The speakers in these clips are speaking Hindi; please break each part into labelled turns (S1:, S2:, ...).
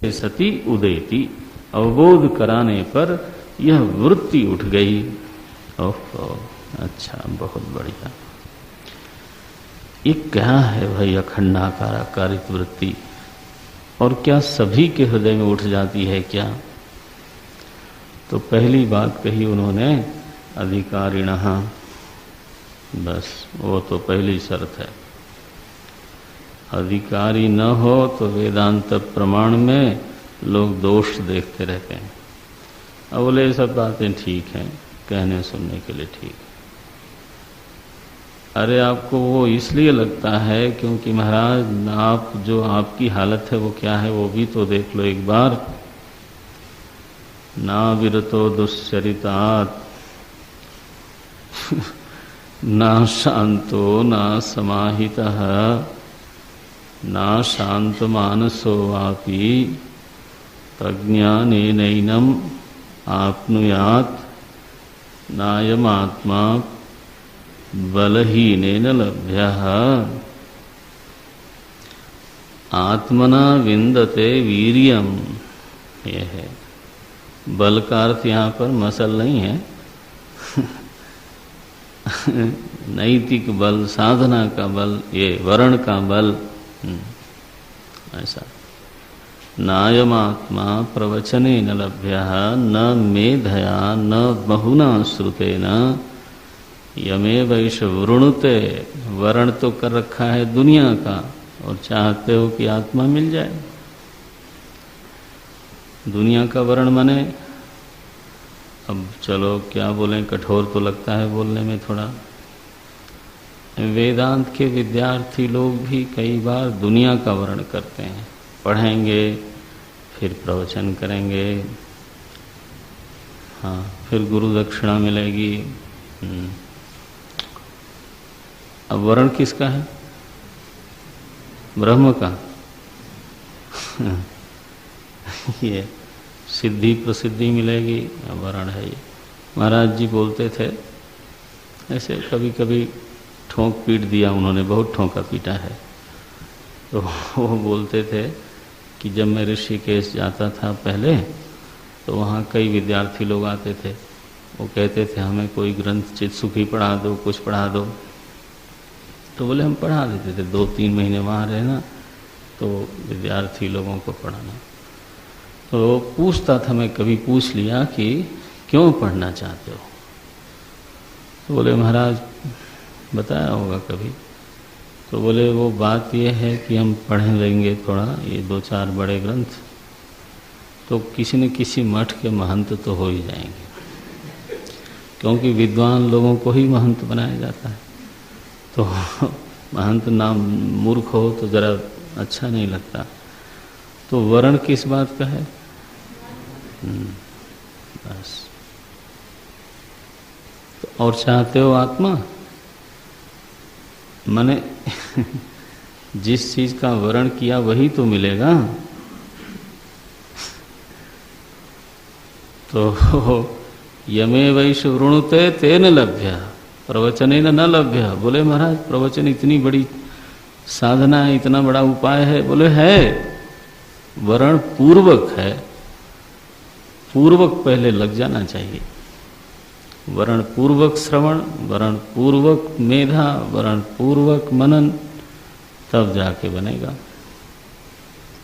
S1: सती उदेति, अवबोध कराने पर यह वृत्ति उठ गई। ओहो, अच्छा, बहुत बढ़िया। ये क्या है भाई अखंडाकार आकारित वृत्ति, और क्या सभी के हृदय में उठ जाती है क्या? तो पहली बात कही उन्होंने अधिकारिणः, बस वो तो पहली शर्त है। अधिकारी न हो तो वेदांत प्रमाण में लोग दोष देखते रहते हैं। अब बोले सब बातें ठीक हैं, कहने सुनने के लिए ठीक। अरे आपको वो इसलिए लगता है क्योंकि महाराज आप जो आपकी हालत है वो क्या है वो भी तो देख लो एक बार। ना विरतो दुश्चरितात् ना शांतो ना समाहितः ना शांत मानसो वापि प्रज्ञानेनैनम् आप्नुयात् नायमात्मा बलहीनेन लभ्यः आत्मना विन्दते वीर्यम। यह है बल का अर्थ यहाँ पर मसल नहीं है नैतिक बल, साधना का बल, ये वर्ण का बल, ऐसा। नायमात्मा प्रवचनेन लभ्यः न मेधया न बहुना श्रुतेन यमेवैष वृणुते। वर्ण तो कर रखा है दुनिया का और चाहते हो कि आत्मा मिल जाए। दुनिया का वर्ण माने, अब चलो क्या बोलें, कठोर तो लगता है बोलने में थोड़ा। वेदांत के विद्यार्थी लोग भी कई बार दुनिया का वर्ण करते हैं। पढ़ेंगे, फिर प्रवचन करेंगे, हाँ, फिर गुरु दक्षिणा मिलेगी। अब वर्ण किसका है? ब्रह्म का ये सिद्धि प्रसिद्धि मिलेगी, वर्ण है ये। महाराज जी बोलते थे ऐसे, कभी कभी ठोंक पीट दिया उन्होंने, बहुत ठोंका पीटा है। तो वो बोलते थे कि जब मैं ऋषिकेश जाता था पहले, तो वहाँ कई विद्यार्थी लोग आते थे। वो कहते थे हमें कोई ग्रंथ चित्सुखी पढ़ा दो, कुछ पढ़ा दो। तो बोले हम पढ़ा देते थे। 2-3 महीने वहाँ रहना, तो विद्यार्थी लोगों को पढ़ाना। तो पूछता था, मैं कभी पूछ लिया कि क्यों पढ़ना चाहते हो? तो बोले महाराज बताया होगा कभी। तो बोले वो बात ये है कि हम पढ़ लेंगे थोड़ा ये 2-4 बड़े ग्रंथ, तो किसी न किसी मठ के महंत तो हो ही जाएंगे, क्योंकि विद्वान लोगों को ही महंत बनाया जाता है। तो महंत नाम मूर्ख हो तो ज़रा अच्छा नहीं लगता। तो वर्ण किस बात का है? बस। तो और चाहते हो आत्मा, माने जिस चीज का वर्ण किया वही तो मिलेगा। तो यमेवैष वृणुते तेन लभ्य प्रवचनेन न लभ्य। बोले महाराज प्रवचन इतनी बड़ी साधना है, इतना बड़ा उपाय है? बोले है, वर्ण पूर्वक है, पूर्वक पहले लग जाना चाहिए। वर्ण पूर्वक श्रवण, वर्ण पूर्वक मेधा, वर्ण पूर्वक मनन, तब जाके बनेगा।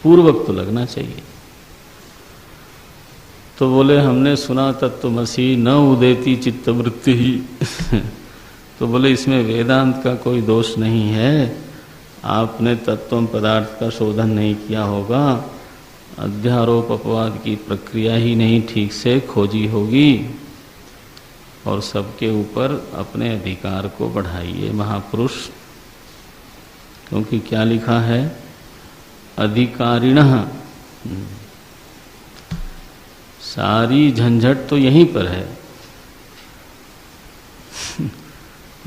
S1: पूर्वक तो लगना चाहिए। तो बोले हमने सुना तत्त्वमसि न उदेति चित्तवृत्ति ही तो बोले इसमें वेदांत का कोई दोष नहीं है, आपने तत्व पदार्थ का शोधन नहीं किया होगा, अध्यारोप अपवाद की प्रक्रिया ही नहीं ठीक से खोजी होगी, और सबके ऊपर अपने अधिकार को बढ़ाइए महापुरुष। क्योंकि क्या लिखा है? अधिकारिणः। सारी झंझट तो यहीं पर है।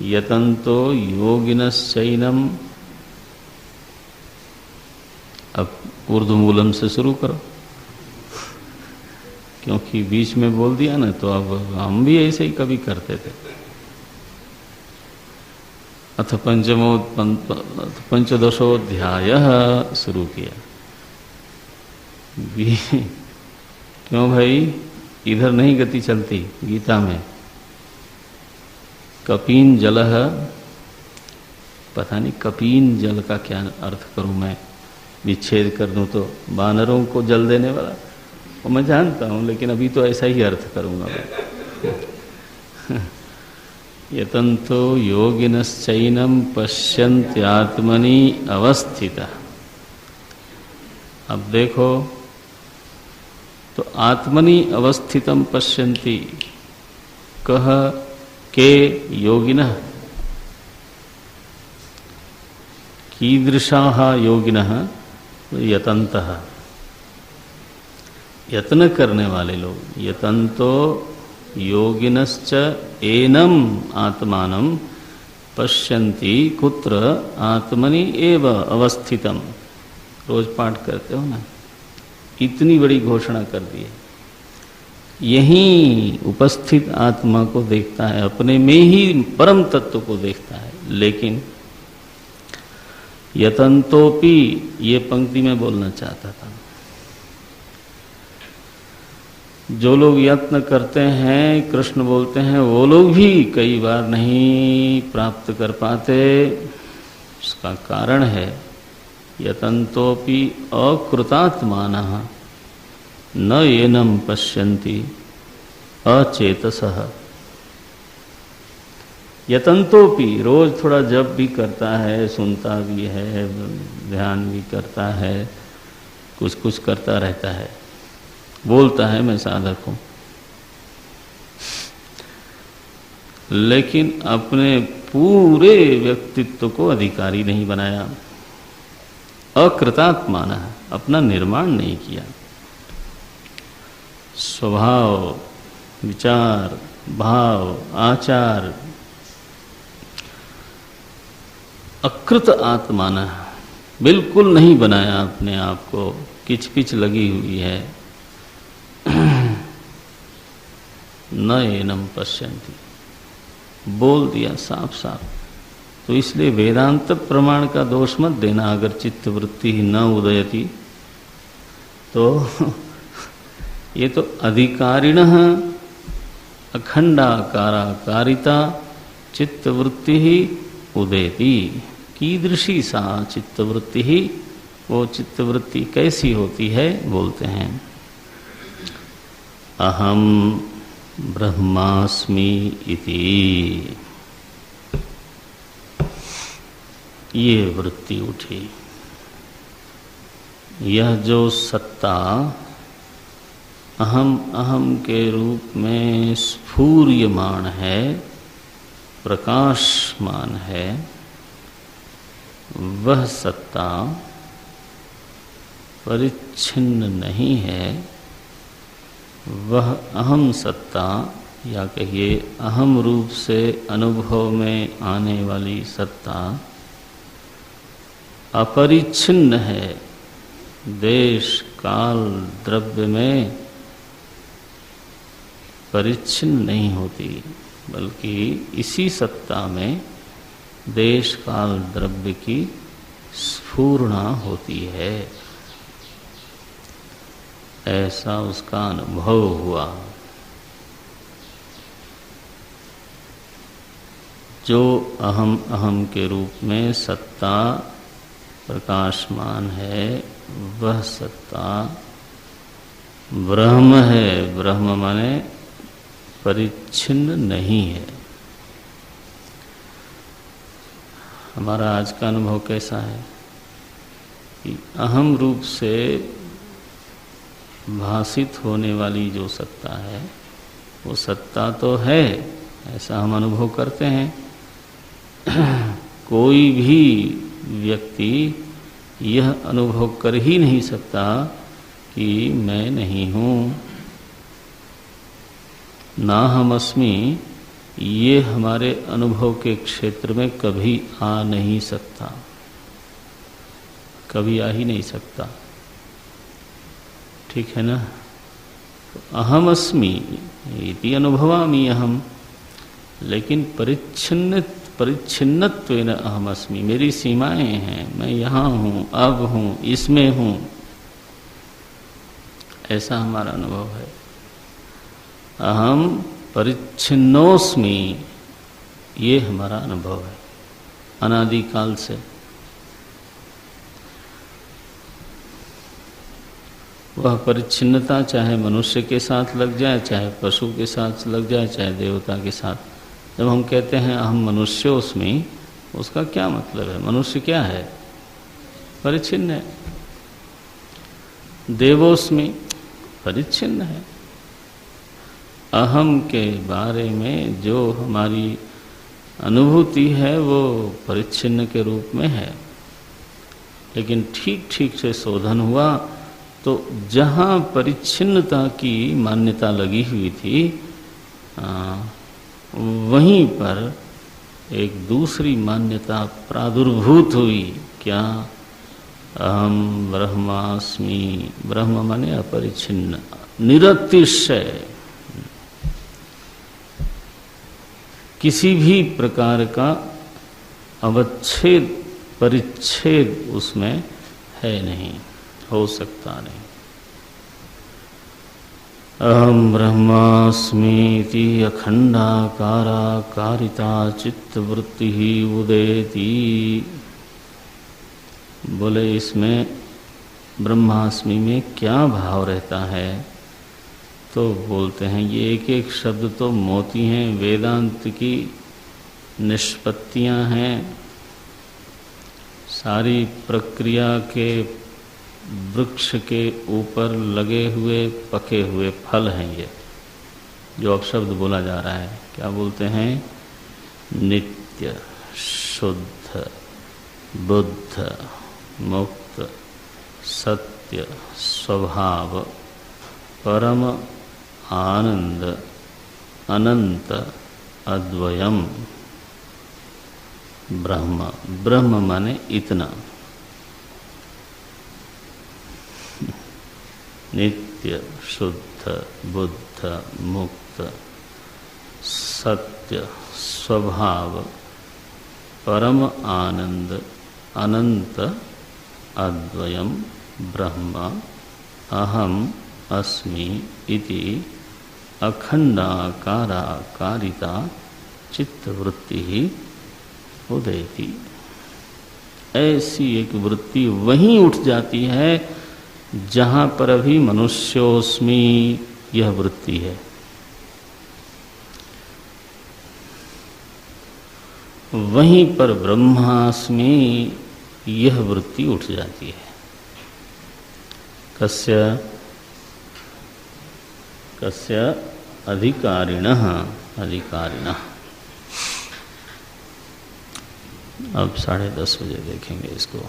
S1: यतन्तो योगिनश्चैनम। अब ऊर्ध्वमूलम से शुरू करो, क्योंकि बीच में बोल दिया ना, तो अब हम भी ऐसे ही कभी करते थे। अथ पंचदशोऽध्यायः शुरू किया। क्यों भाई, इधर नहीं गति चलती गीता में। कपीन जलह, पता नहीं कपीन जल का क्या अर्थ करूं मैं, विच्छेद कर दूं तो वानरों को जल देने वाला, वो मैं जानता हूं, लेकिन अभी तो ऐसा ही अर्थ करूंगा मैं। यतंतो योगिनश्चैनम पश्यन्त्यात्मनि अवस्थितः। अब देखो तो आत्मनि अवस्थितम पश्यन्ति कह के योगिनः, कीदृशाः योगिनः, यतन्तः, यत्न करने वाले लोग। यतन्तो योगिनश्च एनम आत्मानं पश्यन्ति कुत्र आत्मनि एव अवस्थितम। रोज पाठ करते हो ना, इतनी बड़ी घोषणा कर दी है। यहीं उपस्थित आत्मा को देखता है, अपने में ही परम तत्व को देखता है। लेकिन यतन्तोपि, ये पंक्ति में बोलना चाहता था, जो लोग यत्न करते हैं, कृष्ण बोलते हैं, वो लोग भी कई बार नहीं प्राप्त कर पाते। उसका कारण है यतन्तोपि अकृतात्मानः न एनम पश्यन्ति अचेतसः। यतन्तोपि, रोज थोड़ा जप भी करता है, सुनता भी है, ध्यान भी करता है, कुछ कुछ करता रहता है, बोलता है मैं साधक हूं, लेकिन अपने पूरे व्यक्तित्व को अधिकारी नहीं बनाया। अकृतात्मान, अपना निर्माण नहीं किया। स्वभाव, विचार, भाव, आचार अकृत आत्मान, बिल्कुल नहीं बनाया अपने आप को, किचपिच लगी हुई है। न एनम पश्यन्ति, बोल दिया साफ साफ। तो इसलिए वेदांत प्रमाण का दोष मत देना। अगर चित्त वृत्ति न उदयति तो ये तो अधिकारिणः अखंडाकाराकारिता चित्तवृत्ति ही उदेति। कीदृशी सा चित्तवृत्ति ही, वो चित्तवृत्ति कैसी होती है, बोलते हैं अहम ब्रह्मास्मि इति। ये वृत्ति उठी। यह जो सत्ता अहम अहम के रूप में स्फूर्यमान है, प्रकाशमान है, वह सत्ता परिच्छिन्न नहीं है। वह अहम सत्ता, या कहिए अहम रूप से अनुभव में आने वाली सत्ता अपरिच्छिन्न है। देश काल द्रव्य में परिच्छिन्न नहीं होती, बल्कि इसी सत्ता में देश काल द्रव्य की स्फूर्णा होती है। ऐसा उसका अनुभव हुआ। जो अहम अहम के रूप में सत्ता प्रकाशमान है, वह सत्ता ब्रह्म है। ब्रह्म माने परिच्छिन्न नहीं है। हमारा आज का अनुभव कैसा है कि अहम रूप से भासित होने वाली जो सत्ता है, वो सत्ता तो है, ऐसा हम अनुभव करते हैं। कोई भी व्यक्ति यह अनुभव कर ही नहीं सकता कि मैं नहीं हूँ। ना हम अस्मि, ये हमारे अनुभव के क्षेत्र में कभी आ नहीं सकता, कभी आ ही नहीं सकता। ठीक है ना? तो अहम अस्मि इति अनुभवामि अहम, लेकिन परिच्छिन्नत्वेन अहम अस्मि, मेरी सीमाएं हैं। मैं यहाँ हूँ, अब हूँ, इसमें हूँ। ऐसा हमारा अनुभव है। अहम परिच्छिन्नोस्मि, ये हमारा अनुभव है अनादिकाल से। वह परिच्छिन्नता चाहे मनुष्य के साथ लग जाए, चाहे पशु के साथ लग जाए, चाहे देवता के साथ। जब हम कहते हैं अहम मनुष्योस्मि, उसका क्या मतलब है? मनुष्य क्या है? परिच्छिन्न है। देवोस्मि परिच्छिन्न है। अहम के बारे में जो हमारी अनुभूति है वो परिच्छिन्न के रूप में है, लेकिन ठीक ठीक से शोधन हुआ तो जहाँ परिच्छिन्नता की मान्यता लगी हुई थी वहीं पर एक दूसरी मान्यता प्रादुर्भूत हुई। क्या? अहम ब्रह्मास्मि। ब्रह्म माने अपरिच्छिन्न, निरतिशय, किसी भी प्रकार का अवच्छेद परिच्छेद उसमें है नहीं, हो सकता नहीं। अहम ब्रह्मास्मीति अखंडाकाराकारिता चित्तवृत्ति ही उदेति। बोले इसमें ब्रह्मास्मि में क्या भाव रहता है? तो बोलते हैं ये एक एक शब्द तो मोती हैं, वेदांत की निष्पत्तियां हैं, सारी प्रक्रिया के वृक्ष के ऊपर लगे हुए पके हुए फल हैं। ये जो अब शब्द बोला जा रहा है, क्या बोलते हैं? नित्य, शुद्ध, बुद्ध, मुक्त, सत्य, स्वभाव, परम आनंद, अनंत, अद्वयम ब्रह्म। ब्रह्म माने इतना। नित्य, शुद्ध, बुद्ध, मुक्त, सत्य, स्वभाव, परम आनंद, अनंत, अद्वयम ब्रह्म अहम अस्मि इति अखंडाकाराकारिता चित्तवृत्ति ही उदेति। ऐसी एक वृत्ति वहीं उठ जाती है जहाँ पर अभी मनुष्योस्मि यह वृत्ति है। वहीं पर ब्रह्मास्मि यह वृत्ति उठ जाती है। कस्य कस्य अधिकारिणः अधिकारिणः। अब 10:30 बजे देखेंगे इसको।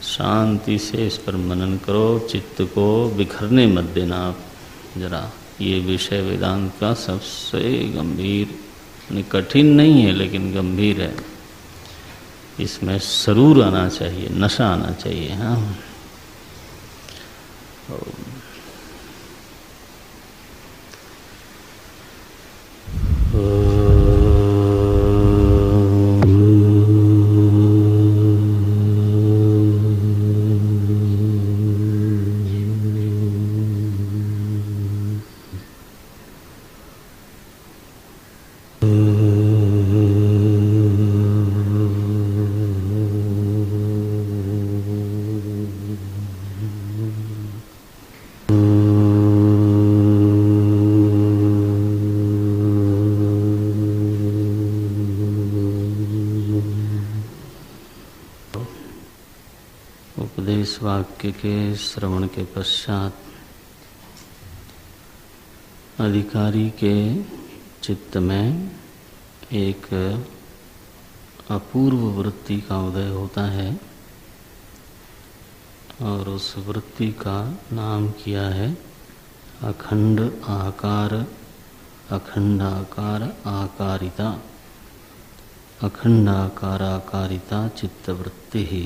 S1: शांति से इस पर मनन करो, चित्त को बिखरने मत देना आप जरा। ये विषय वेदांत का सबसे गंभीर, कठिन नहीं है लेकिन गंभीर है। इसमें सरूर आना चाहिए, नशा आना चाहिए। हाँ, उपदेश वाक्य के श्रवण के पश्चात अधिकारी के चित्त में एक अपूर्व वृत्ति का उदय होता है और उस वृत्ति का नाम किया है अखंड आकार, अखंडाकार आकारिता, अखंडाकाराकारिता चित्तवृत्ति ही।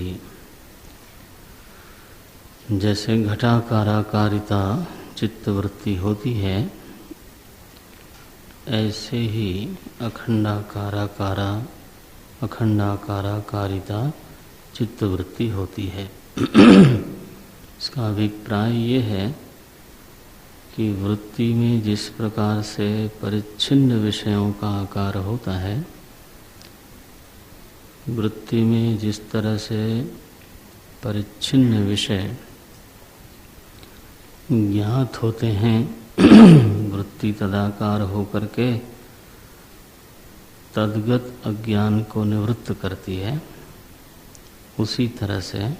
S1: जैसे घटाकाराकारिता चित्तवृत्ति होती है, ऐसे ही अखंडाकाराकारिता चित्तवृत्ति होती है। इसका अभिप्राय ये है कि वृत्ति में जिस प्रकार से परिच्छिन्न विषयों का आकार होता है, वृत्ति में जिस तरह से परिच्छिन्न विषय ज्ञात होते हैं, वृत्ति तदाकार होकर के तद्गत अज्ञान को निवृत्त करती है, उसी तरह से,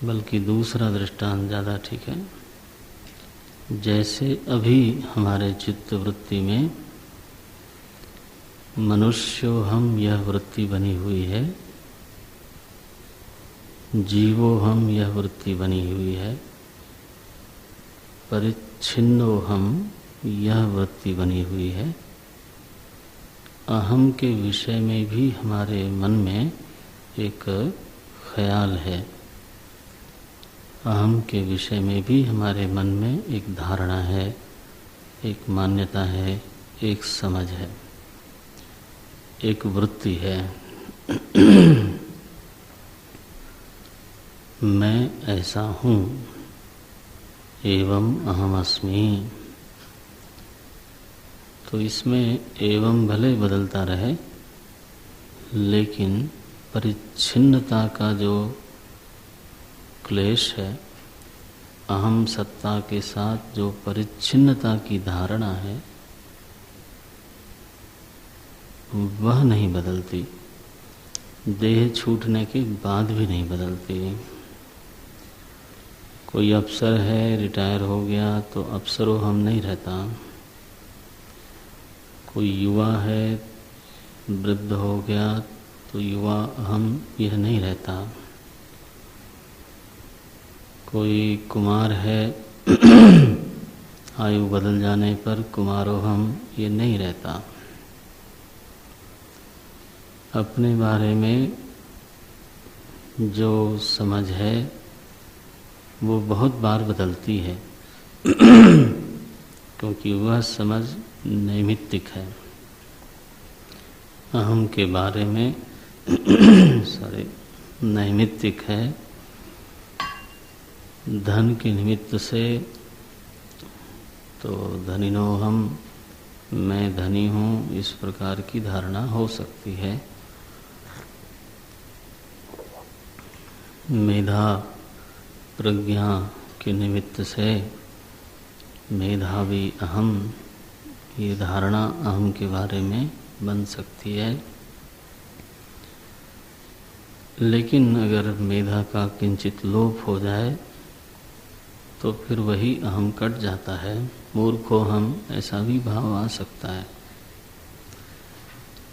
S1: बल्कि दूसरा दृष्टांत ज़्यादा ठीक है, जैसे अभी हमारे चित्त वृत्ति में मनुष्यो हम यह वृत्ति बनी हुई है, जीवो हम यह वृत्ति बनी हुई है, परिच्छिन्नो हम यह वृत्ति बनी हुई है। अहम के विषय में भी हमारे मन में एक ख्याल है, अहम के विषय में भी हमारे मन में एक धारणा है, एक मान्यता है, एक समझ है, एक वृत्ति है। मैं ऐसा हूँ, एवं अहम अस्मि। तो इसमें एवं भले बदलता रहे, लेकिन परिच्छिन्नता का जो क्लेश है, अहम सत्ता के साथ जो परिच्छिन्नता की धारणा है, वह नहीं बदलती, देह छूटने के बाद भी नहीं बदलती। कोई अफसर है, रिटायर हो गया तो अफसरो हम नहीं रहता। कोई युवा है, वृद्ध हो गया तो युवा हम यह नहीं रहता। कोई कुमार है, आयु बदल जाने पर कुमारो हम ये नहीं रहता। अपने बारे में जो समझ है वो बहुत बार बदलती है, क्योंकि वह समझ नैमित्तिक है। अहम के बारे में नैमित्तिक है। धन के निमित्त से तो धनिनो हम, मैं धनी हूँ, इस प्रकार की धारणा हो सकती है। मेधा प्रज्ञा के निमित्त से मेधावी अहम, ये धारणा अहम के बारे में बन सकती है। लेकिन अगर मेधा का किंचित लोप हो जाए तो फिर वही अहम कट जाता है। मूर्खो हम, ऐसा भी भाव आ सकता है।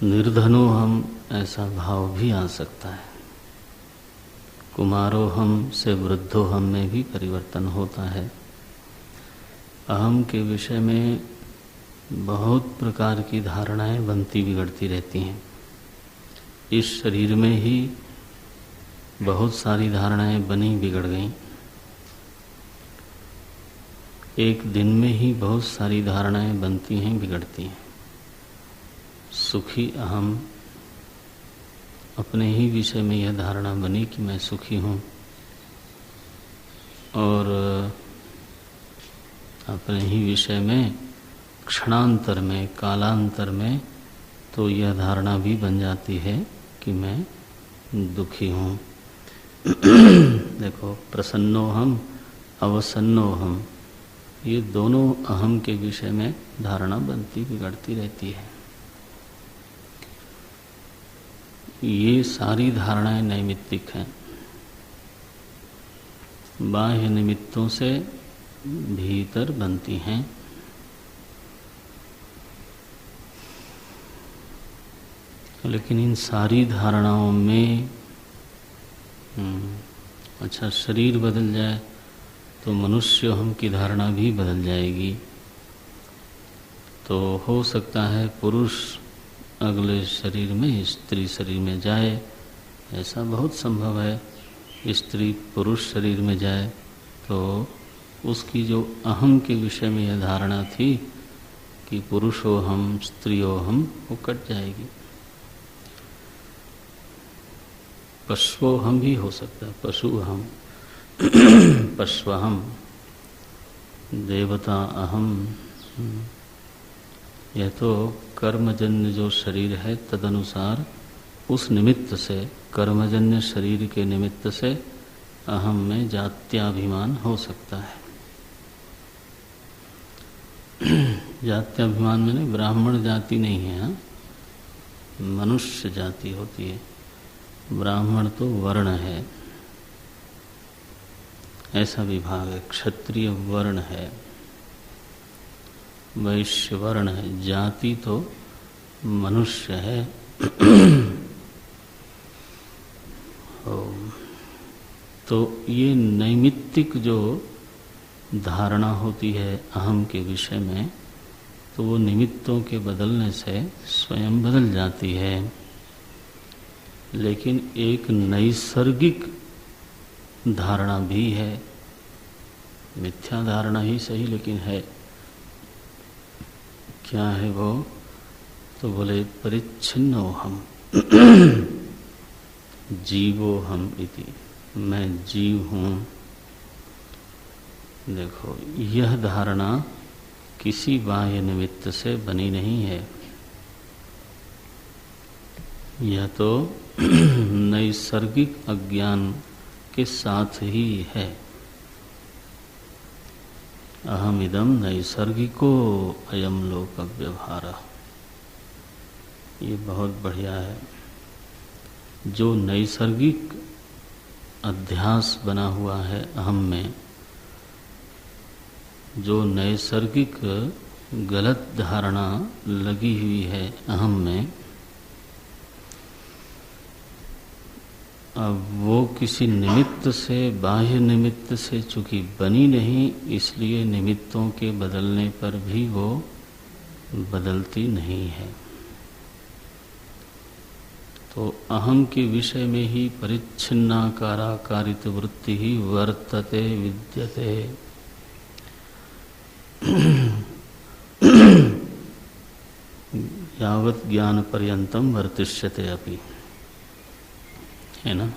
S1: निर्धनो हम, ऐसा भाव भी आ सकता है। कुमारो हम से वृद्धो हम में भी परिवर्तन होता है। अहम के विषय में बहुत प्रकार की धारणाएं बनती बिगड़ती रहती हैं। इस शरीर में ही बहुत सारी धारणाएं बनी बिगड़ गईं। एक दिन में ही बहुत सारी धारणाएं बनती हैं, बिगड़ती हैं। सुखी अहम, अपने ही विषय में यह धारणा बनी कि मैं सुखी हूँ, और अपने ही विषय में क्षणांतर में, कालांतर में तो यह धारणा भी बन जाती है कि मैं दुखी हूँ। देखो, प्रसन्नो हम, अवसन्नो हम, ये दोनों अहम के विषय में धारणा बनती बिगड़ती रहती है। ये सारी धारणाएं नैमित्तिक हैं। बाह्य निमित्तों से भीतर बनती हैं। लेकिन इन सारी धारणाओं में अच्छा, शरीर बदल जाए तो मनुष्य हम की धारणा भी बदल जाएगी। तो हो सकता है पुरुष अगले शरीर में स्त्री शरीर में जाए, ऐसा बहुत संभव है। स्त्री पुरुष शरीर में जाए तो उसकी जो अहम के विषय में यह धारणा थी कि पुरुषो हम, स्त्रियो हम, वो कट जाएगी। पशुओ हम भी हो सकता है, पशु हम, पश्वहम, देवता अहम। यह तो कर्मजन्य जो शरीर है तदनुसार उस निमित्त से, कर्मजन्य शरीर के निमित्त से अहम में जात्याभिमान हो सकता है। जात्याभिमान में ब्राह्मण जाति नहीं है, हाँ? मनुष्य जाति होती है। ब्राह्मण तो वर्ण है, ऐसा विभाग है। क्षत्रिय वर्ण है, वैश्य वर्ण है, जाति तो मनुष्य है। तो ये नैमित्तिक जो धारणा होती है अहम के विषय में, तो वो निमित्तों के बदलने से स्वयं बदल जाती है। लेकिन एक नैसर्गिक धारणा भी है, मिथ्या धारणा ही सही लेकिन है। क्या है वो? तो बोले परिच्छिन्नो हम जीवो हम इति, मैं जीव हूँ। देखो, यह धारणा किसी बाह्य निमित्त से बनी नहीं है, यह तो नैसर्गिक अज्ञान के साथ ही है। अहम इदम नैसर्गिको अयम लोक व्यवहार, ये बहुत बढ़िया है। जो नैसर्गिक अध्यास बना हुआ है अहम में, जो नैसर्गिक गलत धारणा लगी हुई है अहम में, अब वो किसी निमित्त से, बाह्य निमित्त से चूंकि बनी नहीं, इसलिए निमित्तों के बदलने पर भी वो बदलती नहीं है। तो अहम के विषय में ही परिच्छिन्नाकाराकारित वृत्ति ही वर्तते विद्यते। यावत् ज्ञान पर्यंतम वर्तिष्यते अपि, है ना?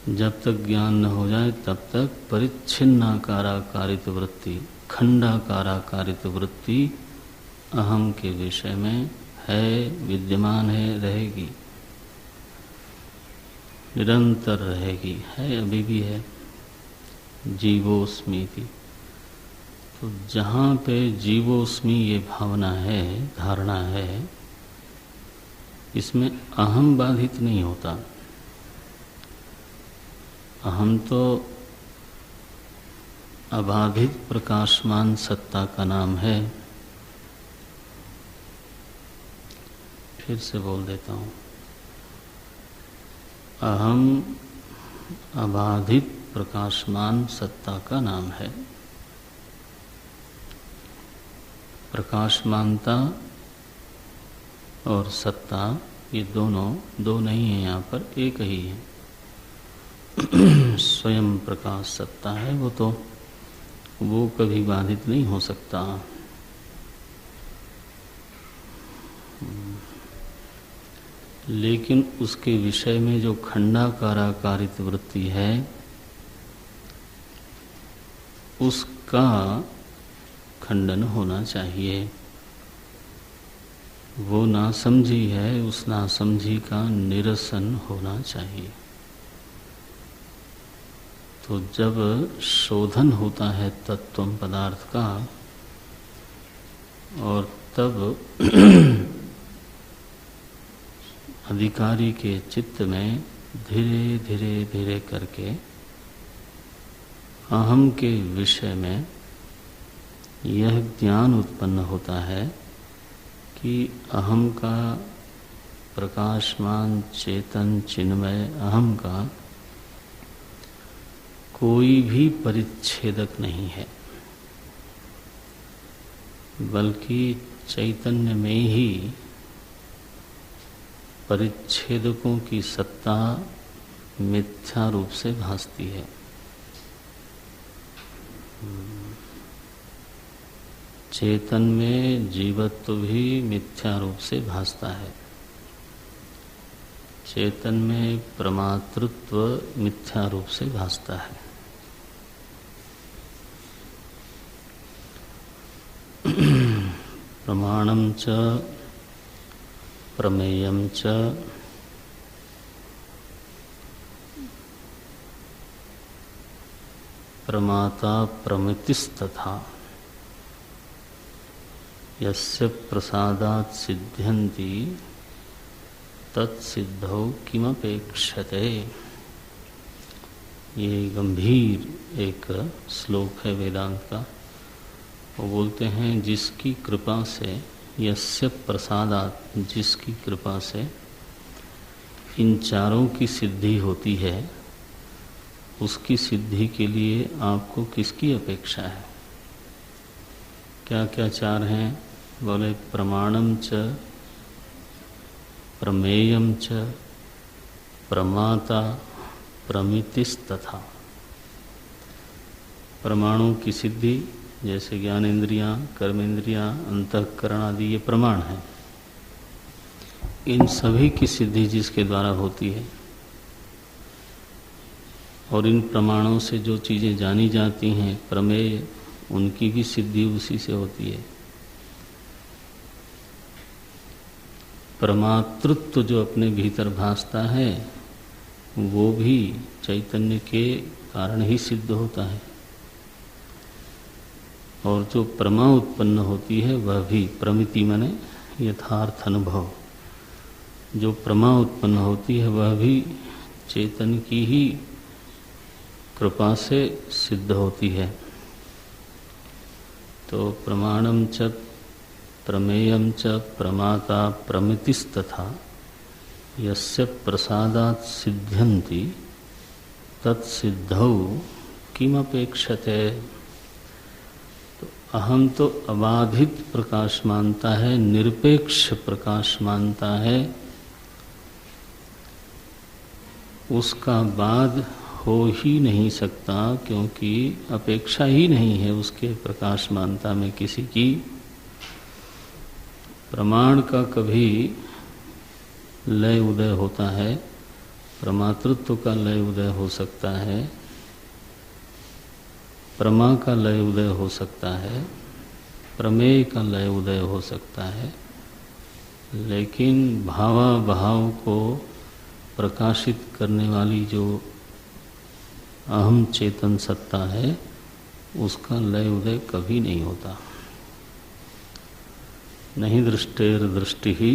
S1: जब तक ज्ञान न हो जाए तब तक परिच्छिन्नाकाराकारित वृत्ति, खंडाकाराकारित वृत्ति अहम के विषय में है, विद्यमान है, रहेगी, निरंतर रहेगी, है, अभी भी है। जीवोस्मीति, तो जहाँ पे जीवोस्मी ये भावना है, धारणा है, इसमें अहम बाधित नहीं होता। अहम तो अबाधित प्रकाशमान सत्ता का नाम है। फिर से बोल देता हूँ, अहम अबाधित प्रकाशमान सत्ता का नाम है। प्रकाशमानता और सत्ता ये दोनों दो नहीं है, यहाँ पर एक ही है। स्वयं प्रकाश सत्ता है, वो तो वो कभी बाधित नहीं हो सकता। लेकिन उसके विषय में जो खंडाकाराकारित वृत्ति है, उसका खंडन होना चाहिए। वो नासमझी है, उस नासमझी का निरसन होना चाहिए। तो जब शोधन होता है तत्व पदार्थ का, और तब अधिकारी के चित्त में धीरे धीरे धीरे करके अहम के विषय में यह ज्ञान उत्पन्न होता है कि अहम का, प्रकाशमान चेतन चिन्मय अहम का कोई भी परिच्छेदक नहीं है, बल्कि चैतन्य में ही परिच्छेदकों की सत्ता मिथ्या रूप से भासती है। चेतन में जीवत्व भी मिथ्या रूप से भासता है। चेतन में प्रमातृत्व मिथ्या रूप से भासता है। प्रमाणम च प्रमेयम च प्रमाता प्रमितिस्तथा यस्य प्रसादात् सिद्ध्यन्ति तत्सिद्धौ किमपेक्षते। ये गंभीर एक श्लोक है वेदांत का। वो बोलते हैं जिसकी कृपा से, यस्य प्रसादात्, जिसकी कृपा से इन चारों की सिद्धि होती है, उसकी सिद्धि के लिए आपको किसकी अपेक्षा है? क्या क्या चार हैं? बोले प्रमाणम च प्रमेयम च प्रमाता प्रमितिस्तथा। प्रमाणों की सिद्धि जैसे ज्ञानेन्द्रियाँ, कर्मेंद्रियाँ, अंतःकरण आदि ये प्रमाण हैं। इन सभी की सिद्धि जिसके द्वारा होती है और इन प्रमाणों से जो चीज़ें जानी जाती हैं प्रमेय, उनकी भी सिद्धि उसी से होती है। प्रमातृत्व जो अपने भीतर भासता है वो भी चैतन्य के कारण ही सिद्ध होता है, और जो प्रमा उत्पन्न होती है वह भी, प्रमिति माने यथार्थ अनुभव, जो प्रमा उत्पन्न होती है वह भी चेतन की ही कृपा से सिद्ध होती है। तो प्रमाणम च प्रमेयम च प्रमाता प्रमितिस्तथा यस्य प्रसादात् सिद्ध्यन्ति तत्सिद्धौ किमपेक्षते। तो अहम तो अबाधित प्रकाश मानता है, निरपेक्ष प्रकाश मानता है, उसका बाद हो ही नहीं सकता, क्योंकि अपेक्षा ही नहीं है उसके प्रकाश मानता में किसी की। प्रमाण का कभी लय उदय होता है, प्रमातृत्व का लय उदय हो सकता है, प्रमा का लय उदय हो सकता है, प्रमेय का लय उदय हो सकता है, लेकिन भावाभाव को प्रकाशित करने वाली जो अहम चेतन सत्ता है उसका लय उदय कभी नहीं होता। नहीं दृष्टेर दृष्टि ही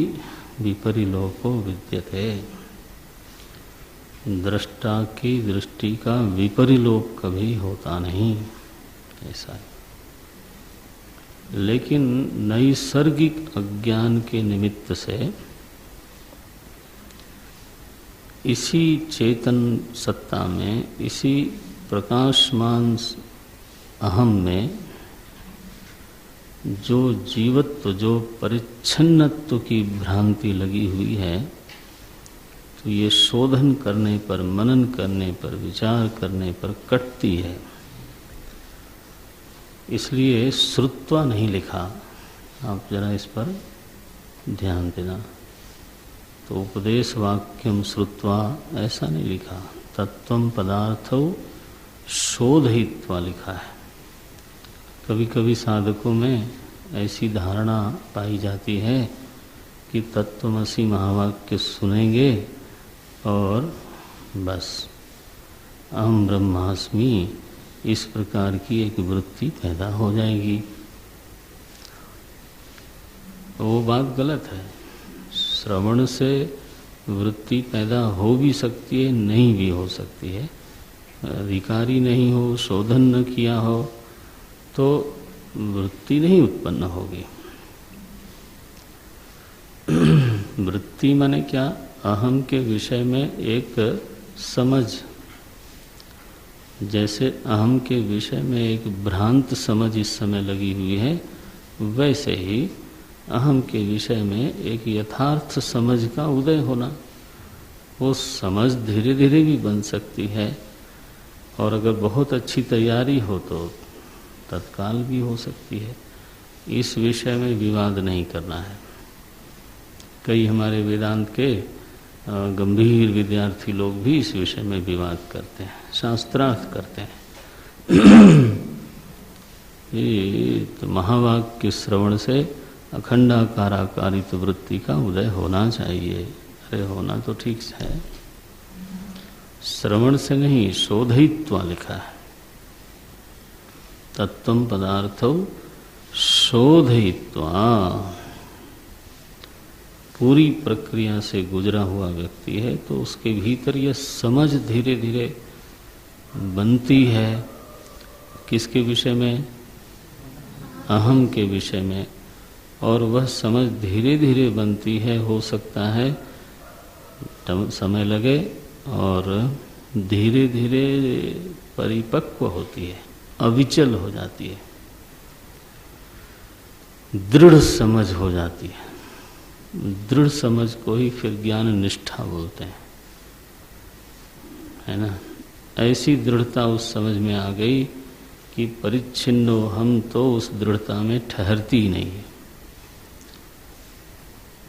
S1: विपरिलोको विद्यते। दृष्टा की दृष्टि का विपरिलोक कभी होता नहीं, ऐसा है। लेकिन नैसर्गिक अज्ञान के निमित्त से इसी चेतन सत्ता में, इसी प्रकाशमान अहम में जो जीवत्व, जो परिच्छन्नत्व की भ्रांति लगी हुई है, तो ये शोधन करने पर, मनन करने पर, विचार करने पर कटती है। इसलिए श्रुत्वा नहीं लिखा, आप जरा इस पर ध्यान देना। तो उपदेश वाक्यम श्रुत्वा ऐसा नहीं लिखा, तत्वम पदार्थो शोधयित्वा लिखा है। कभी कभी साधकों में ऐसी धारणा पाई जाती है कि तत्वमसि महावाक्य सुनेंगे और बस अहम ब्रह्मास्मि, इस प्रकार की एक वृत्ति पैदा हो जाएगी। वो बात गलत है। श्रवण से वृत्ति पैदा हो भी सकती है, नहीं भी हो सकती है। अधिकारी नहीं हो, शोधन न किया हो तो वृत्ति नहीं उत्पन्न होगी। वृत्ति माने क्या? अहम के विषय में एक समझ, जैसे अहम के विषय में एक भ्रांत समझ इस समय लगी हुई है, वैसे ही अहम के विषय में एक यथार्थ समझ का उदय होना। वो समझ धीरे धीरे भी बन सकती है, और अगर बहुत अच्छी तैयारी हो तो तत्काल भी हो सकती है। इस विषय में विवाद नहीं करना है। कई हमारे वेदांत के गंभीर विद्यार्थी लोग भी इस विषय में विवाद करते हैं, शास्त्रार्थ करते हैं। ये तो महावाक्य के श्रवण से अखंडाकाराकारित वृत्ति का उदय होना चाहिए। अरे होना तो ठीक है, श्रवण से नहीं, शोधयित्वा लिखा है। तत्त्वं पदार्थौ शोधयित्वा, पूरी प्रक्रिया से गुजरा हुआ व्यक्ति है तो उसके भीतर यह समझ धीरे धीरे बनती है। किसके विषय में? अहम के विषय में। और वह समझ धीरे धीरे बनती है, हो सकता है समय लगे, और धीरे धीरे परिपक्व होती है, अविचल हो जाती है, दृढ़ समझ हो जाती है। दृढ़ समझ को ही फिर ज्ञान निष्ठा बोलते हैं, है ना। ऐसी दृढ़ता उस समझ में आ गई कि परिच्छिन्नो हम तो उस दृढ़ता में ठहरती ही नहीं है।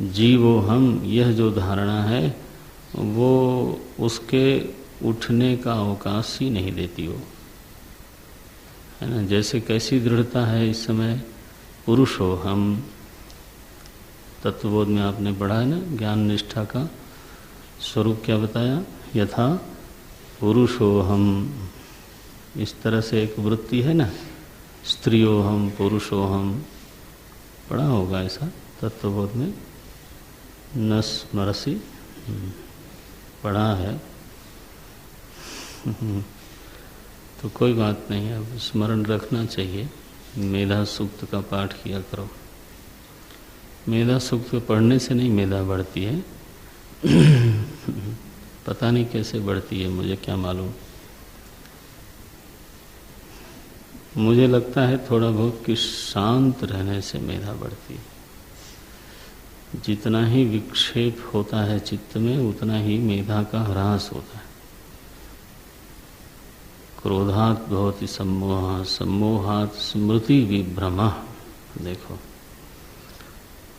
S1: जीवो हम, यह जो धारणा है वो उसके उठने का अवकाश ही नहीं देती वो, है ना। जैसे कैसी दृढ़ता है इस समय, पुरुषो हम, तत्वबोध में आपने पढ़ा है ना, ज्ञान निष्ठा का स्वरूप क्या बताया, यथा पुरुषो हम, इस तरह से एक वृत्ति है ना, स्त्रियो हम पुरुषो हम, पढ़ा होगा ऐसा तत्वबोध में, न स्मरसी, पढ़ा है। तो कोई बात नहीं है, अब स्मरण रखना चाहिए। मेधा सूक्त का पाठ किया करो। मेधा सूक्त को पढ़ने से नहीं मेधा बढ़ती है। पता नहीं कैसे बढ़ती है, मुझे क्या मालूम। मुझे लगता है थोड़ा बहुत कि शांत रहने से मेधा बढ़ती है। जितना ही विक्षेप होता है चित्त में, उतना ही मेधा का ह्रास होता है। क्रोधात् भवति सम्मोहः, सम्मोहात् स्मृति विभ्रमः। देखो,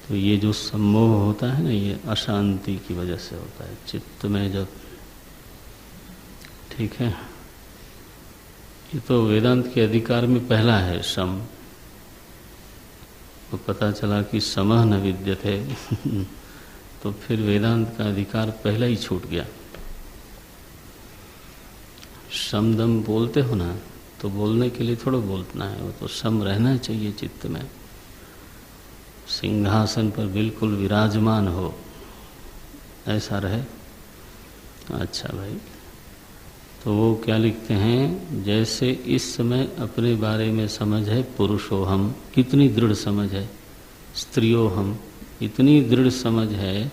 S1: तो ये जो सम्मोह होता है ना, ये अशांति की वजह से होता है चित्त में जब, ठीक है। ये तो वेदांत के अधिकार में पहला है शम। तो पता चला कि समः न विद्यते तो फिर वेदांत का अधिकार पहला ही छूट गया। शम दम बोलते हो ना, तो बोलने के लिए थोड़ा बोलना है, वो तो शम रहना चाहिए चित्त में। सिंहासन पर बिल्कुल विराजमान हो, ऐसा रहे। अच्छा भाई, तो वो क्या लिखते हैं, जैसे इस समय अपने बारे में समझ है पुरुषो हम, कितनी दृढ़ समझ है, स्त्रियो हम, इतनी दृढ़ समझ है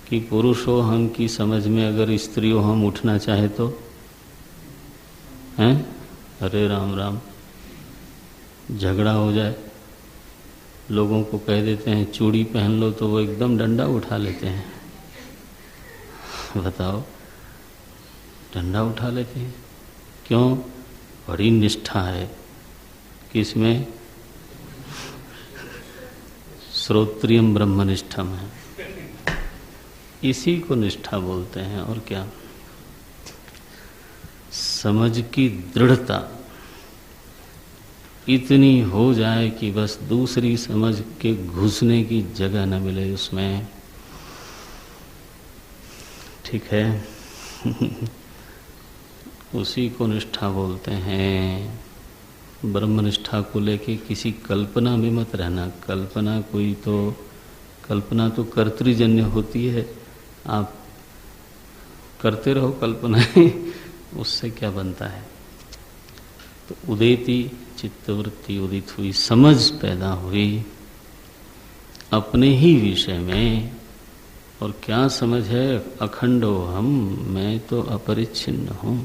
S1: कि पुरुषो हम की समझ में अगर स्त्रियो हम उठना चाहे तो हैं, अरे राम राम, झगड़ा हो जाए। लोगों को कह देते हैं चूड़ी पहन लो, तो वो एकदम डंडा उठा लेते हैं। बताओ, डंडा उठा लेते हैं क्यों? बड़ी निष्ठा है किसमें? श्रोत्रियम ब्रह्मनिष्ठम है, इसी को निष्ठा बोलते हैं। और क्या? समझ की दृढ़ता इतनी हो जाए कि बस दूसरी समझ के घुसने की जगह न मिले उसमें, ठीक है। उसी को निष्ठा बोलते हैं। ब्रह्मनिष्ठा को लेके किसी कल्पना में मत रहना। कल्पना तो कर्तृजन्य होती है, आप करते रहो कल्पनाएं, उससे क्या बनता है। तो उदेति चित्तवृत्ति उदित हुई, समझ पैदा हुई अपने ही विषय में। और क्या समझ है? अखंडो हम, मैं तो अपरिच्छिन्न हूँ।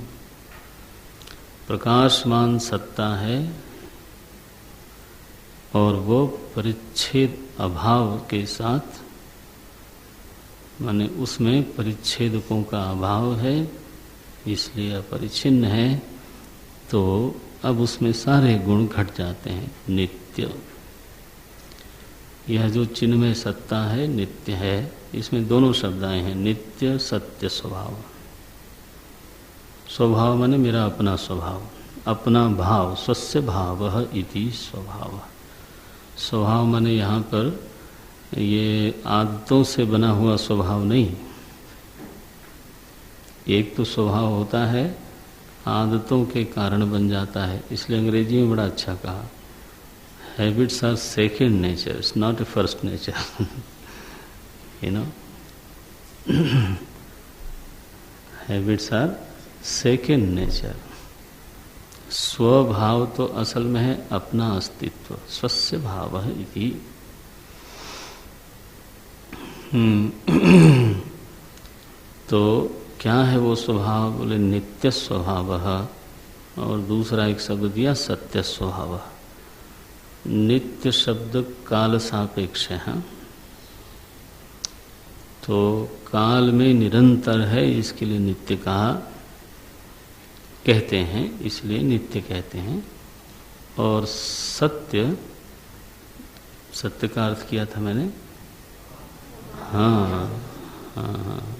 S1: प्रकाशमान सत्ता है और वो परिच्छेद अभाव के साथ, माने उसमें परिच्छेदकों का अभाव है, इसलिए अपरिच्छिन्न है। तो अब उसमें सारे गुण घट जाते हैं। नित्य, यह जो चिन्मय सत्ता है नित्य है, इसमें दोनों शब्द आए हैं, नित्य सत्य स्वभाव। स्वभाव माने मेरा अपना स्वभाव, अपना भाव, स्वस्य भावः इति स्वभाव। स्वभाव माने यहाँ पर ये आदतों से बना हुआ स्वभाव नहीं। एक तो स्वभाव होता है आदतों के कारण बन जाता है, इसलिए अंग्रेजी में बड़ा अच्छा कहा, habits are second nature, it's not a first nature. You know, habits are second nature. स्वभाव तो असल में है अपना अस्तित्व, स्वस्य भावः इति। तो क्या है वो स्वभाव? बोले नित्य स्वभावः, और दूसरा एक शब्द दिया सत्य स्वभावः। नित्य शब्द काल सापेक्ष है, तो काल में निरंतर है, इसके लिए नित्य कहा कहते हैं, इसलिए नित्य कहते हैं। और सत्य, सत्य का अर्थ किया था मैंने, हाँ हाँ हाँ,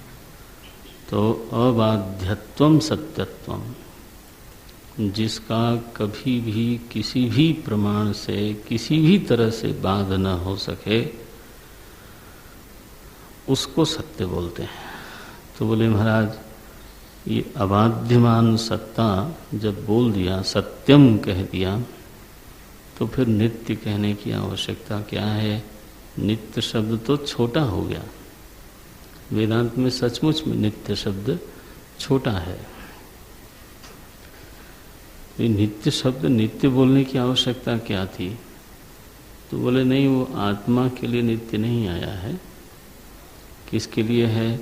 S1: तो अबाध्यत्वम सत्यत्वम, जिसका कभी भी किसी भी प्रमाण से किसी भी तरह से बाध न हो सके, उसको सत्य बोलते हैं। तो बोले महाराज ये अबाध्यमान सत्ता जब बोल दिया, सत्यम कह दिया, तो फिर नित्य कहने की आवश्यकता क्या है? नित्य शब्द तो छोटा हो गया, वेदांत में सचमुच में नित्य शब्द छोटा है। ये नित्य शब्द नित्य बोलने की आवश्यकता क्या थी? तो बोले नहीं, वो आत्मा के लिए नित्य नहीं आया है। किसके लिए है?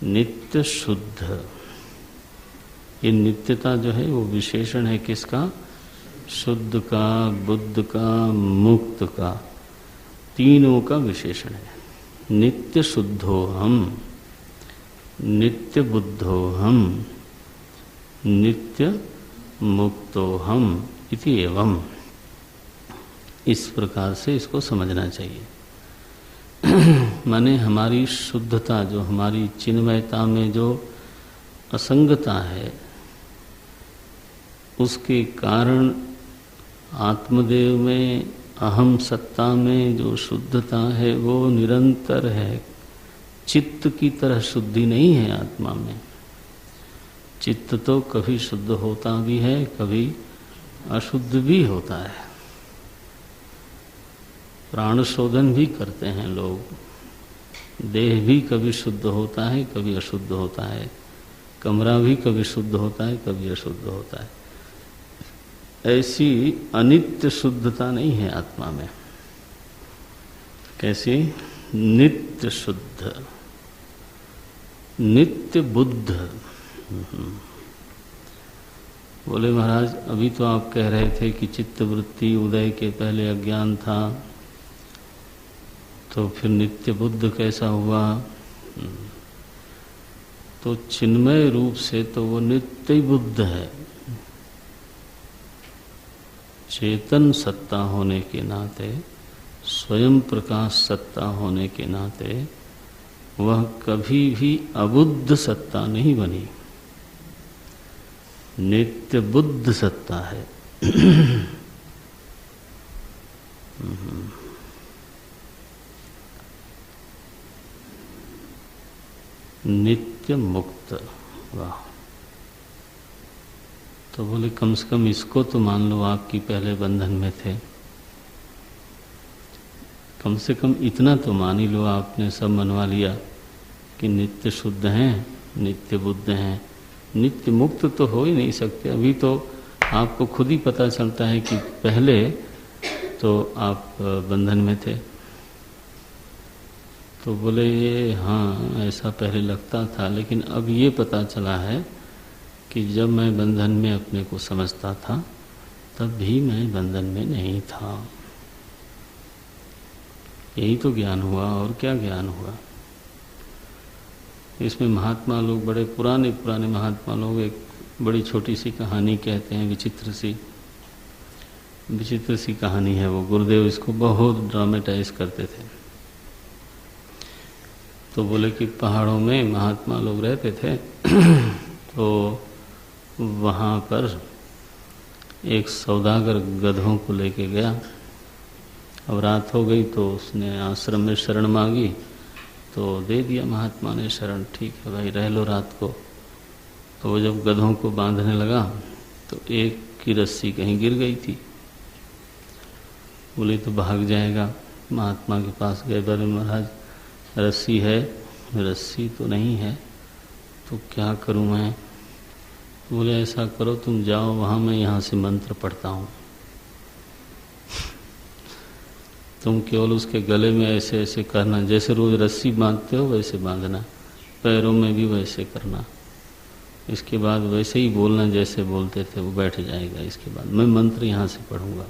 S1: नित्य शुद्ध। ये नित्यता जो है वो विशेषण है किसका? शुद्ध का, बुद्ध का, मुक्त का, तीनों का विशेषण है। नित्य शुद्धो हम, नित्य बुद्धो हम, नित्य मुक्तो हम इति एवं। इस प्रकार से इसको समझना चाहिए। माने हमारी शुद्धता, जो हमारी चिन्मयता में जो असंगता है, उसके कारण आत्मदेव में, अहम सत्ता में जो शुद्धता है वो निरंतर है। चित्त की तरह शुद्धि नहीं है आत्मा में। चित्त तो कभी शुद्ध होता भी है, कभी अशुद्ध भी होता है। प्राण शोधन भी करते हैं लोग, देह भी कभी शुद्ध होता है, कभी अशुद्ध होता है, कमरा भी कभी शुद्ध होता है, कभी अशुद्ध होता है। ऐसी अनित्य शुद्धता नहीं है आत्मा में। कैसी? नित्य शुद्ध, नित्य बुद्ध। बोले महाराज अभी तो आप कह रहे थे कि चित्तवृत्ति उदय के पहले अज्ञान था, तो फिर नित्य बुद्ध कैसा हुआ? तो चिन्मय रूप से तो वो नित्य ही बुद्ध है। चेतन सत्ता होने के नाते, स्वयं प्रकाश सत्ता होने के नाते वह कभी भी अबुद्ध सत्ता नहीं बनी, नित्य बुद्ध सत्ता है। नित्य मुक्त। वाह! तो बोले कम से कम इसको तो मान लो आप कि पहले बंधन में थे, कम से कम इतना तो मान ही लो, आपने सब मनवा लिया कि नित्य शुद्ध हैं, नित्य बुद्ध हैं। नित्य मुक्त तो हो ही नहीं सकते। अभी तो आपको खुद ही पता चलता है कि पहले तो आप बंधन में थे। तो बोले ये हाँ, ऐसा पहले लगता था, लेकिन अब ये पता चला है कि जब मैं बंधन में अपने को समझता था, तब भी मैं बंधन में नहीं था। यही तो ज्ञान हुआ, और क्या ज्ञान हुआ? इसमें महात्मा लोग, बड़े पुराने पुराने महात्मा लोग एक बड़ी छोटी सी कहानी कहते हैं, विचित्र सी कहानी है वो। गुरुदेव इसको बहुत ड्रामेटाइज करते थे। तो बोले कि पहाड़ों में महात्मा लोग रहते थे तो वहाँ पर एक सौदागर गधों को लेके गया। अब रात हो गई तो उसने आश्रम में शरण मांगी तो दे दिया महात्मा ने शरण। ठीक है भाई, रह लो रात को। तो वो जब गधों को बांधने लगा तो एक की रस्सी कहीं गिर गई थी। बोले तो भाग जाएगा। महात्मा के पास गए, बोले महाराज रस्सी है? रस्सी तो नहीं है, तो क्या करूं मैं? बोले ऐसा करो, तुम जाओ वहाँ, मैं यहाँ से मंत्र पढ़ता हूँ। तुम केवल उसके गले में ऐसे ऐसे करना, जैसे रोज रस्सी बांधते हो वैसे बांधना, पैरों में भी वैसे करना। इसके बाद वैसे ही बोलना जैसे बोलते थे, वो बैठ जाएगा। इसके बाद मैं मंत्र यहाँ से पढ़ूंगा।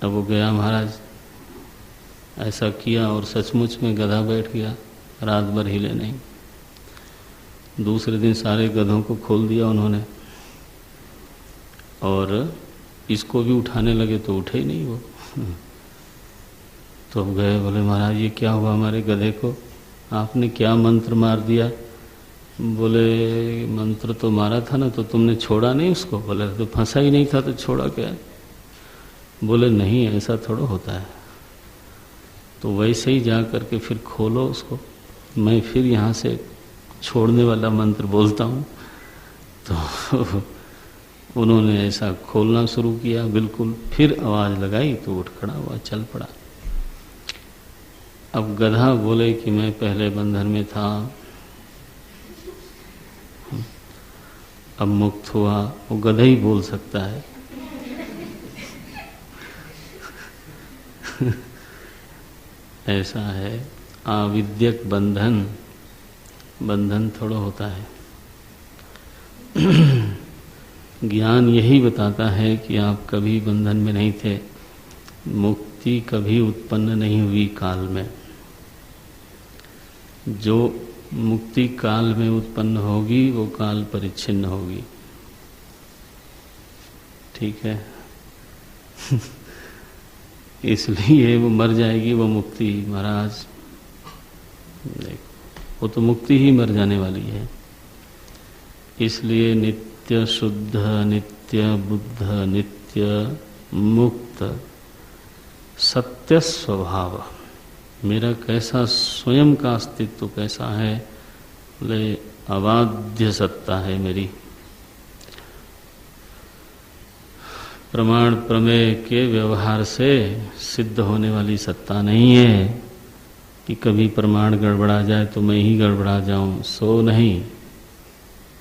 S1: अब वो गया महाराज, ऐसा किया और सचमुच में गधा बैठ गया, रात भर हिले नहीं। दूसरे दिन सारे गधों को खोल दिया उन्होंने और इसको भी उठाने लगे तो उठे ही नहीं वो। तो अब गए, बोले महाराज ये क्या हुआ हमारे गधे को, आपने क्या मंत्र मार दिया? बोले मंत्र तो मारा था ना, तो तुमने छोड़ा नहीं उसको? बोले तो फंसा ही नहीं था तो छोड़ा क्या? बोले नहीं, ऐसा थोड़ा होता है। तो वैसे ही जा करके फिर खोलो उसको, मैं फिर यहाँ से छोड़ने वाला मंत्र बोलता हूँ। तो उन्होंने ऐसा खोलना शुरू किया, बिल्कुल फिर आवाज़ लगाई तो उठ खड़ा हुआ, चल पड़ा। अब गधा बोले कि मैं पहले बंधन में था, अब मुक्त हुआ। वो गधा ही बोल सकता है। ऐसा है आविद्यक बंधन, बंधन थोड़ा होता है। ज्ञान यही बताता है कि आप कभी बंधन में नहीं थे, मुक्ति कभी उत्पन्न नहीं हुई काल में। जो मुक्ति काल में उत्पन्न होगी वो काल परिच्छिन्न होगी। ठीक है। इसलिए वो मर जाएगी वो मुक्ति। महाराज देखो, वो तो मुक्ति ही मर जाने वाली है। इसलिए नित्य शुद्ध, नित्य बुद्ध, नित्य मुक्त सत्य स्वभाव, मेरा कैसा स्वयं का अस्तित्व कैसा है? बोले अबाध्य सत्ता है मेरी। प्रमाण प्रमेय के व्यवहार से सिद्ध होने वाली सत्ता नहीं है कि कभी प्रमाण गड़बड़ा जाए तो मैं ही गड़बड़ा जाऊं, सो नहीं।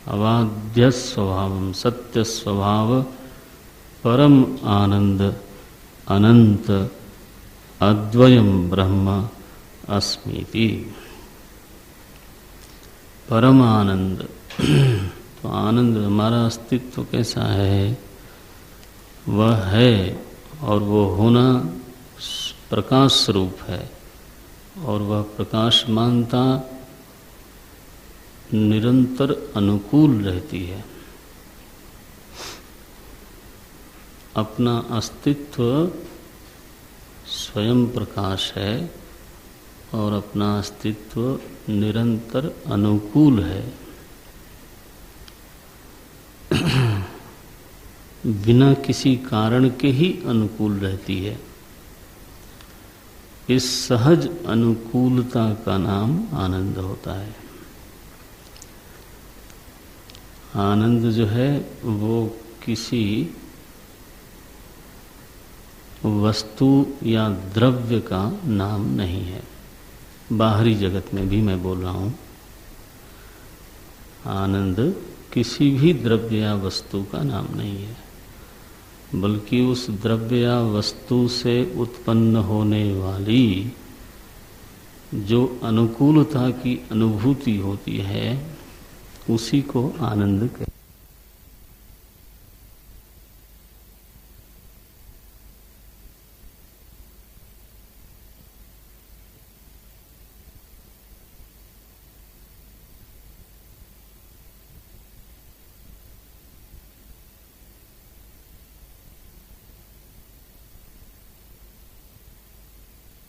S1: अबाध्य स्वभावम, सत्य स्वभाव, परम आनंद, अनंत अद्वयम ब्रह्म अस्मीति। परम आनंद, तो आनंद हमारा अस्तित्व कैसा है? वह है और वो होना प्रकाश स्वरूप है, और वह प्रकाशमानता निरंतर अनुकूल रहती है। अपना अस्तित्व स्वयं प्रकाश है और अपना अस्तित्व निरंतर अनुकूल है। बिना किसी कारण के ही अनुकूल रहती है। इस सहज अनुकूलता का नाम आनंद होता है। आनंद जो है वो किसी वस्तु या द्रव्य का नाम नहीं है। बाहरी जगत में भी मैं बोल रहा हूँ, आनंद किसी भी द्रव्य या वस्तु का नाम नहीं है, बल्कि उस द्रव्य या वस्तु से उत्पन्न होने वाली जो अनुकूलता की अनुभूति होती है उसी को आनंद कहते हैं।